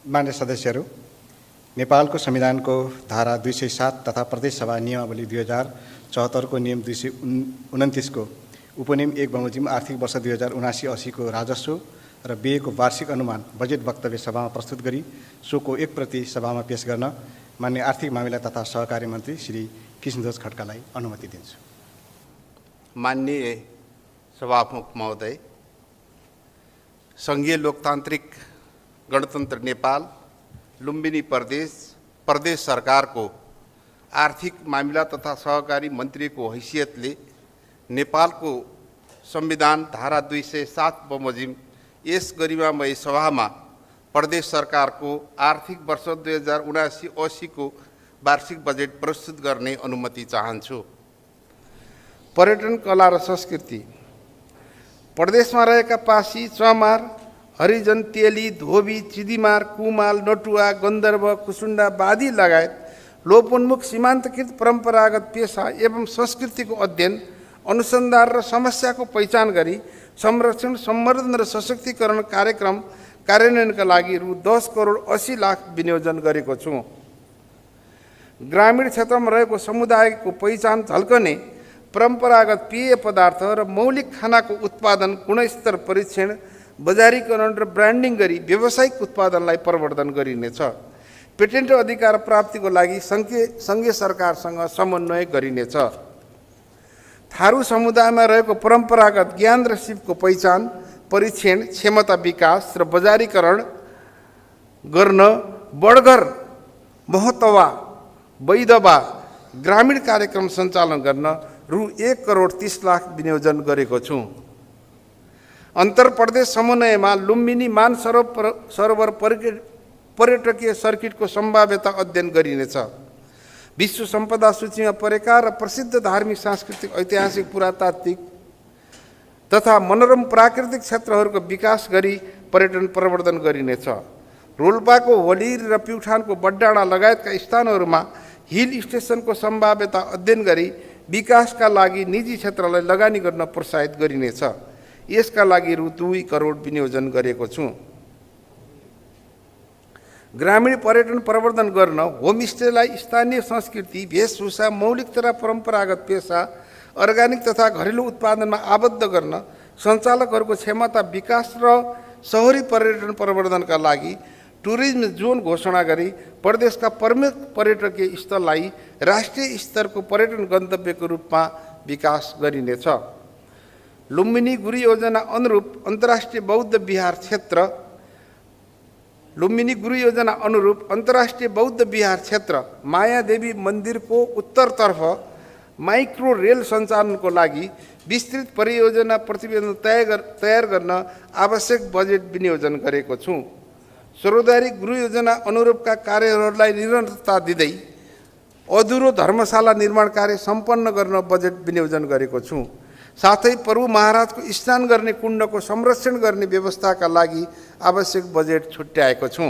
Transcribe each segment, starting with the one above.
मान्य सदस्यहरू, नेपालको संविधानको धारा 207 तथा प्रदेश सभा नियमावली 2074 को नियम 229 को उपनियम 1 बमोजिम आर्थिक वर्ष 2079-80 को राजस्व र व्ययको वार्षिक अनुमान बजेट वक्तव्य सभामा प्रस्तुत गरी सोको 1 प्रति सभामा पेश गर्न मान्य आर्थिक मामिला तथा सहकारी मन्त्री श्री कृष्णध्वज खड्कालाई अनुमति दिन्छु। माननीय सभामुख महोदय, संघीय लोकतान्त्रिक गणतन्त्र नेपाल लुम्बिनी प्रदेश सरकार को आर्थिक मामिला तथा सहकारी मंत्री को हैसियतले नेपाल को संविधान धारा 207 बमोजिम यस गरिमामय सभामा प्रदेश सरकार को आर्थिक वर्ष 2079-80 को वार्षिक बजेट प्रस्तुत गर्ने अनुमति चाहन्छु। पर्यटन, कला र संस्कृति। प्रदेशमा रहेका पासी, चमार, हरिजन, तेली, धोबी, चिदिमार, कुमाल, नटुवा, गन्धर्व, कुसुण्डा, बादी लगायत लोपोन्मुख सीमान्तकृत परम्परागत पेशा एवं संस्कृतिको अध्ययन, अनुसन्धान र समस्याको पहिचान गरी संरक्षण, सम्वर्धन र सशक्तिकरण कार्यक्रम कार्यान्वयनका लागि रु 10 करोड 80 लाख विनियोजन गरेको छु। ग्रामीण क्षेत्रमा रहेको समुदायको पहिचान झल्कने परम्परागत पेय पदार्थ र मौलिक खानाको उत्पादन, गुणस्तर परीक्षण, बजारीकरण र ब्रान्डिङ गरी व्यावसायिक उत्पादनलाई प्रवर्धन गरिनेछ। पेटेन्ट अधिकार प्राप्तिको लागि सङ्घीय सरकारसँग समन्वय गरिनेछ। थारू समुदायमा रहेको परम्परागत ज्ञान र सिपको पहिचान, परीक्षण, क्षमता विकास र बजारीकरण गर्न बडघर, महतवा, वैधवा ग्रामीण कार्यक्रम सञ्चालन गर्न रु 1 करोड 30 लाख विनियोजन गरेको छु। अन्तर्प्रदेश समन्वयमा लुम्बिनी मानसरोवर पर्यटकीय सर्किटको सम्भाव्यता अध्ययन गरिनेछ। विश्व सम्पदा सूचीमा परेका र प्रसिद्ध धार्मिक, सांस्कृतिक, ऐतिहासिक, पुरातात्विक तथा मनोरम प्राकृतिक क्षेत्रहरूको विकास गरी पर्यटन प्रवर्धन गरिनेछ। रोल्पाको होलीर र प्युठानको बडडाँडा लगायतका स्थानहरूमा हिल स्टेसनको सम्भाव्यता अध्ययन गरी विकासका लागि निजी क्षेत्रलाई लगानी गर्न प्रोत्साहित गरिनेछ। यसका लागि रु 2 करोड विनियोजन गरेको छु। ग्रामीण पर्यटन प्रवर्धन गर्न होमस्टेलाई स्थानीय संस्कृति, वेशभूषा, मौलिक तथा परम्परागत पेशा, अर्ग्यानिक तथा घरेलु उत्पादनमा आबद्ध गर्न सञ्चालकहरूको क्षमता विकास र शहरी पर्यटन प्रवर्धनका लागि टुरिज्म जोन घोषणा गरी प्रदेशका प्रमुख पर्यटकीय स्थललाई राष्ट्रिय स्तरको पर्यटन गन्तव्यको रूपमा विकास गरिनेछ। लुम्बिनी गुरी योजना अनुरूप अन्तर्राष्ट्रिय बौद्ध विहार क्षेत्र मायादेवी मन्दिरको उत्तरतर्फ माइक्रो रेल सञ्चालनको लागि विस्तृत परियोजना प्रतिवेदन तयार गर्न आवश्यक बजेट विनियोजन गरेको छु। सर्वोदय गृह योजना अनुरूपका कार्यहरूलाई निरन्तरता दिँदै अधुरो धर्मशाला निर्माण कार्य सम्पन्न गर्न बजेट विनियोजन गरेको छु। साथै प्रभु महाराजको स्नान गर्ने कुण्डको संरक्षण गर्ने व्यवस्थाका लागि आवश्यक बजेट छुट्याएको छु।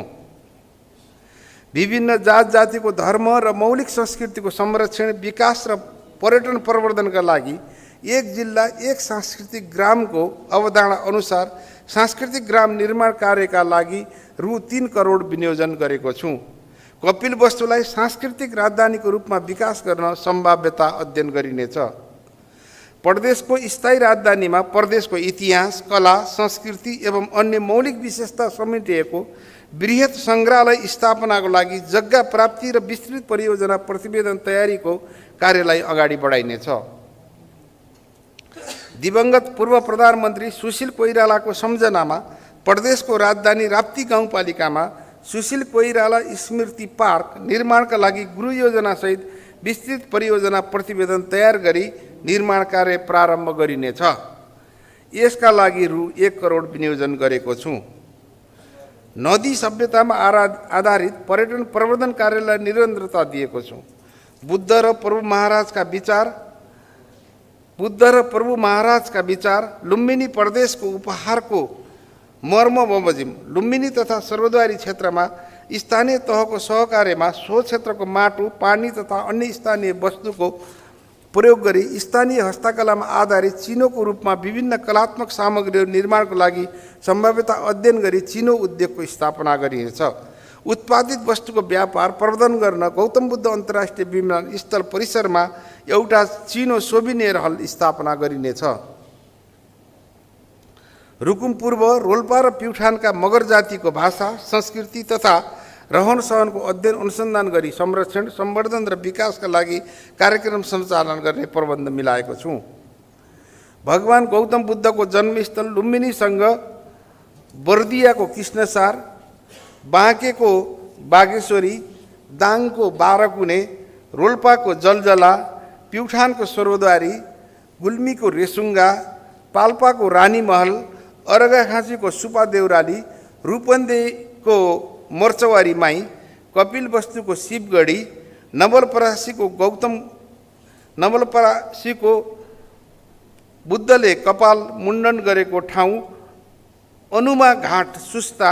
विभिन्न जात जातिको धर्म र मौलिक संस्कृतिको संरक्षण, विकास र पर्यटन प्रवर्धनका लागि एक जिल्ला एक सांस्कृतिक ग्रामको अवधारणा अनुसार सांस्कृतिक ग्राम निर्माण कार्यका लागि रु 3 करोड विनियोजन गरेको छु। कपिलवस्तुलाई सांस्कृतिक राजधानीको रूपमा विकास गर्न सम्भाव्यता अध्ययन गरिनेछ। प्रदेशको स्थायी राजधानीमा प्रदेशको इतिहास, कला, संस्कृति एवं अन्य मौलिक विशेषता समेटिएको बृहत सङ्ग्रहालय स्थापनाको लागि जग्गा प्राप्ति र विस्तृत परियोजना प्रतिवेदन तयारीको कार्यलाई अगाडि बढाइनेछ। दिवंगत पूर्व प्रधानमन्त्री सुशील कोइरालाको सम्झनामा प्रदेशको राजधानी राप्ती गाउँपालिकामा सुशील कोइराला स्मृति पार्क निर्माणका लागि गृह योजनासहित विस्तृत परियोजना प्रतिवेदन तयार गरी निर्माण कार्य प्रारम्भ गरिनेछ। यसका लागि रु 1 करोड विनियोजन गरेको छु। नदी सभ्यतामा आधारित पर्यटन प्रवर्धन कार्यलाई निरन्तरता दिएको छु। बुद्ध र प्रभु महाराजका विचार लुम्बिनी प्रदेशको उपहारको मर्म बमोजिम लुम्बिनी तथा सर्वद्वारी क्षेत्रमा स्थानीय तहको सहकार्यमा सो क्षेत्रको माटो, पानी तथा अन्य स्थानीय वस्तुको प्रयोग गरी स्थानीय हस्तकलामा आधारित चिनोको रूपमा विभिन्न कलात्मक सामग्रीहरू निर्माणको लागि सम्भाव्यता अध्ययन गरी चिनो उद्योगको स्थापना गरिनेछ। उत्पादित वस्तुको व्यापार प्रवर्धन गर्न गौतम बुद्ध अन्तर्राष्ट्रिय विमानस्थल परिसरमा एउटा चिनो सोभिनियर हल स्थापना गरिनेछ। रुकुम पूर्व, रोल्पा र प्युठानका मगर जातिको भाषा, संस्कृति तथा रहन सहनको अध्ययन अनुसन्धान गरी संरक्षण, सम्वर्धन र विकासका लागि कार्यक्रम सञ्चालन गर्ने प्रबन्ध मिलाएको छु। भगवान गौतम बुद्धको जन्मस्थल लुम्बिनीसँग बर्दियाको कृष्णसार, बाँकेको बागेश्वरी, दाङको बाह्रकुने, रोल्पाको जलजला, प्युठानको सर्वद्वारी, गुल्मीको रेसुङ्गा, पाल्पाको रानीमहल, अर्घाखाँचीको सुपा देउराली, रूपन्देहीको मर्चवारी माई, कपिलवस्तुको शिवगढी, नवलपरासीको बुद्धले कपाल मुण्डन गरेको ठाउँ, अनुमा घाट सुस्ता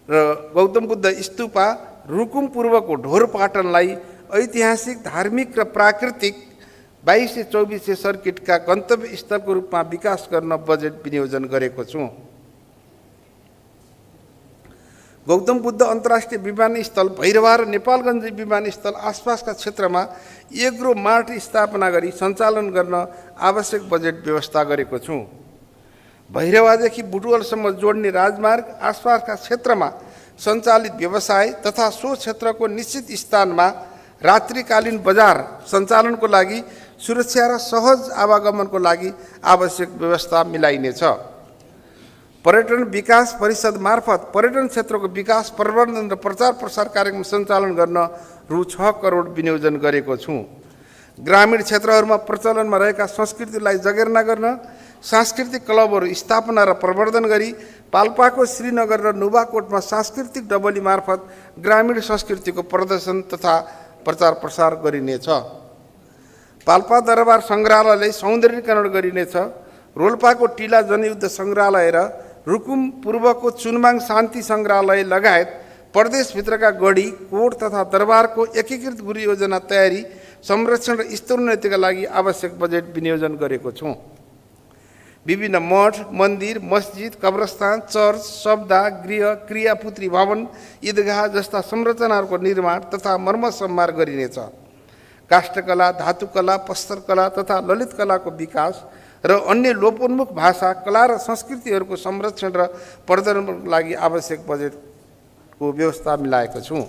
र गौतम बुद्ध स्तूपा, रुकुम पूर्वको ढोरपाटनलाई ऐतिहासिक, धार्मिक र प्राकृतिक 2200-2400 सर्किटका गन्तव्य स्थलको रूपमा विकास गर्न बजेट विनियोजन गरेको छु। गौतम बुद्ध अन्तर्राष्ट्रिय विमानस्थल भैरवा र नेपालगञ्ज विमानस्थल आसपासका क्षेत्रमा एग्रो मार्ट स्थापना गरी सञ्चालन गर्न आवश्यक बजेट व्यवस्था गरेको छु। भैरवादेखि बुटवलसम्म जोड्ने राजमार्ग, आसपासका क्षेत्रमा सञ्चालित व्यवसाय तथा सो क्षेत्रको निश्चित स्थानमा रात्रिकालीन बजार सञ्चालनको लागि सुरक्षा र सहज आवागमनको लागि आवश्यक व्यवस्था मिलाइनेछ। पर्यटन विकास परिषद मार्फत पर्यटन क्षेत्रको विकास, प्रवर्धन र प्रचार प्रसार कार्यक्रम सञ्चालन गर्न रु 6 करोड विनियोजन गरेको छु। ग्रामीण क्षेत्रहरूमा प्रचलनमा रहेका संस्कृतिलाई जगेर्ना गर्न सांस्कृतिक क्लबहरू स्थापना र प्रवर्धन गरी पाल्पाको श्रीनगर र नुवाकोटमा सांस्कृतिक डबली मार्फत ग्रामीण संस्कृतिको प्रदर्शन तथा प्रचार प्रसार गरिनेछ। पाल्पा दरबार सङ्ग्रहालयलाई सौन्दर्यीकरण गरिनेछ। रोल्पाको टिला जनयुद्ध सङ्ग्रहालय र रुकुम पूर्वको चुनबाङ शान्ति सङ्ग्रहालय लगायत प्रदेशभित्रका गढी, कोट तथा दरबारको एकीकृत गृह योजना तयारी, संरक्षण र स्तरोन्नतिका लागि आवश्यक बजेट विनियोजन गरेको छु। विभिन्न मठ, मन्दिर, मस्जिद, कब्रस्तान, चर्च, सब्दा, गृह, क्रियापुत्री भवन, ईदगाह जस्ता संरचनाहरूको निर्माण तथा मर्मसम्मार गरिनेछ। काष्ठकला, धातुकला, पत्थरकला तथा ललित कलाको विकास र अन्य लोपोन्मुख भाषा, कला र संस्कृतिहरूको संरक्षण र प्रवर्धनको लागि आवश्यक बजेटको व्यवस्था मिलाएको छु।